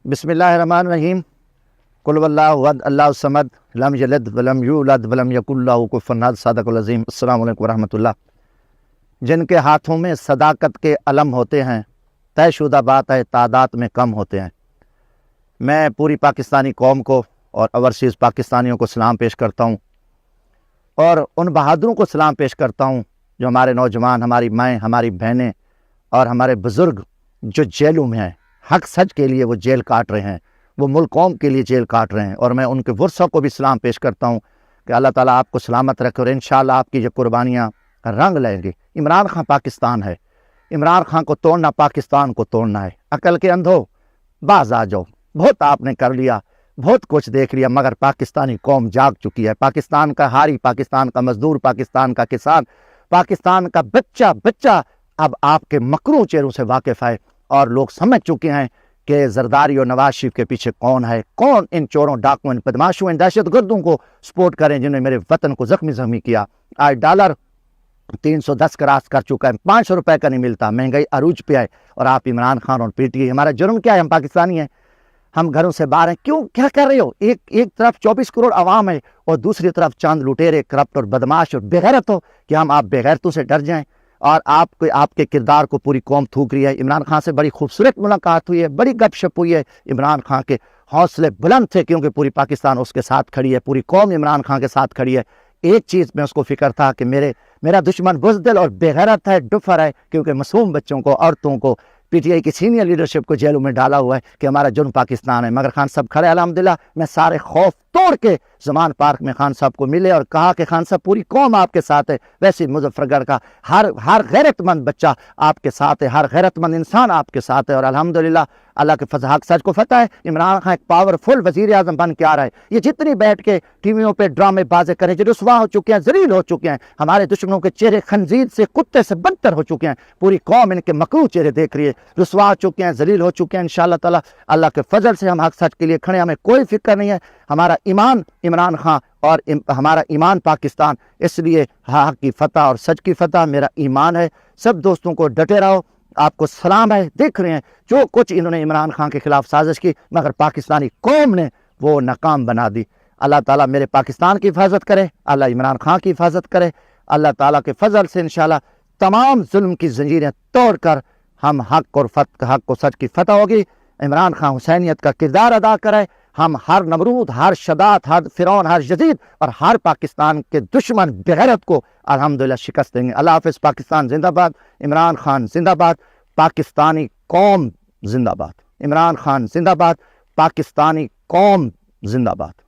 بسم اللہ الرحمن الرحیم قل واللہ احد اللہ الصمد لم یلد ولم یولد ولم یکن لہ کفوا احد صادق العظیم۔ السلام علیکم ورحمۃ اللہ۔ جن کے ہاتھوں میں صداقت کے علم ہوتے ہیں، طے شدہ بات ہے تعداد میں کم ہوتے ہیں۔ میں پوری پاکستانی قوم کو اور اوورسیز پاکستانیوں کو سلام پیش کرتا ہوں، اور ان بہادروں کو سلام پیش کرتا ہوں جو ہمارے نوجوان، ہماری مائیں، ہماری بہنیں اور ہمارے بزرگ جو جیلوں میں ہیں، حق سچ کے لیے وہ جیل کاٹ رہے ہیں، وہ ملک قوم کے لیے جیل کاٹ رہے ہیں۔ اور میں ان کے ورثوں کو بھی سلام پیش کرتا ہوں کہ اللہ تعالیٰ آپ کو سلامت رکھے، اور انشاءاللہ آپ کی یہ قربانیاں رنگ لیں گی۔ عمران خان پاکستان ہے، عمران خان کو توڑنا پاکستان کو توڑنا ہے۔ عقل کے اندھو باز آ جاؤ، بہت آپ نے کر لیا، بہت کچھ دیکھ لیا، مگر پاکستانی قوم جاگ چکی ہے۔ پاکستان کا ہاری، پاکستان کا مزدور، پاکستان کا کسان، پاکستان کا بچہ اب آپ کے مکروں چہروں سے واقف ہے، اور لوگ سمجھ چکے ہیں کہ زرداری اور نواز شریف کے پیچھے کون ہے، کون ان چوروں، ڈاکوں، ان بدماشوں، ان دہشت گردوں کو سپورٹ کریں جنہوں نے میرے وطن کو زخمی کیا۔ آج ڈالر 310 کراس کر چکا ہے، 500 روپے کا نہیں ملتا، مہنگائی عروج پہ ہے، اور آپ عمران خان اور پی ٹی آئی۔ ہمارا جرم کیا ہے؟ ہم پاکستانی ہیں، ہم گھروں سے باہر ہیں، کیوں؟ کیا کر رہے ہو؟ ایک طرف 24 کروڑ عوام ہے، اور دوسری طرف چاند لٹیرے، کرپٹ اور بدماش اور بےغیرت ہو، کہ ہم آپ بےغیرتوں سے ڈر جائیں؟ اور آپ کے کردار کو پوری قوم تھوک رہی ہے۔ عمران خان سے بڑی خوبصورت ملاقات ہوئی ہے، بڑی گپ شپ ہوئی ہے۔ عمران خان کے حوصلے بلند تھے، کیونکہ پوری پاکستان اس کے ساتھ کھڑی ہے، پوری قوم عمران خان کے ساتھ kھڑی ہے۔ ایک چیز میں اس کو فکر تھا کہ میرا دشمن بزدل اور بےغیرت ہے، ڈفر ہے، کیونکہ معصوم بچوں کو، عورتوں کو، پی ٹی آئی کی سینئر لیڈرشپ کو جیلوں میں ڈالا ہوا ہے کہ ہمارا جرم پاکستان ہے۔ مگر خان صاحب کھڑے، الحمدللہ۔ میں سارے خوف توڑ کے زمان پارک میں خان صاحب کو ملے اور کہا کہ خان صاحب پوری قوم آپ کے ساتھ ہے۔ ویسے مظفر گڑھ کا ہر غیرت مند بچہ آپ کے ساتھ ہے، ہر غیرت مند انسان آپ کے ساتھ ہے، اور الحمدللہ اللہ کے فضل حق سچ کو فتح ہے۔ عمران خان ایک پاورفل وزیر اعظم بن کے آ رہا ہے۔ یہ جتنی بیٹھ کے ٹی ویوں پہ ڈرامے بازی کریں، جو رسوا ہو چکے ہیں، ذلیل ہو چکے ہیں، ہمارے دشمنوں کے چہرے خنزیر سے، کتے سے بدتر ہو چکے ہیں، پوری قوم ان کے مکروہ چہرے دیکھ رہی ہے، رسوا ہو چکے ہیں، ذلیل ہو چکے ہیں۔ انشاءاللہ تعالی اللہ کے فضل سے ہم حق سچ کے لیے کھڑے ہیں، ہمیں کوئی فکر نہیں ہے۔ ہمارا ایمان عمران خان اور ہمارا ایمان پاکستان، اس لیے حق کی فتح اور سچ کی فتح میرا ایمان ہے۔ سب دوستوں کو ڈٹے رہو، آپ کو سلام ہے۔ دیکھ رہے ہیں جو کچھ انہوں نے عمران خان کے خلاف سازش کی، مگر پاکستانی قوم نے وہ ناکام بنا دی۔ اللہ تعالیٰ میرے پاکستان کی حفاظت کرے، اللہ عمران خان کی حفاظت کرے۔ اللہ تعالیٰ کے فضل سے انشاءاللہ تمام ظلم کی زنجیریں توڑ کر ہم حق و سچ کی فتح ہوگی۔ عمران خان حسینیت کا کردار ادا کرے، ہم ہر نمرود، ہر شداد، ہر فرعون، ہر یزید اور ہر پاکستان کے دشمن بغیرت کو الحمدللہ شکست دیں گے۔ اللہ حافظ۔ پاکستان زندہ باد، عمران خان زندہ باد، پاکستانی قوم زندہ باد۔ عمران خان زندہ باد، پاکستانی قوم زندہ باد۔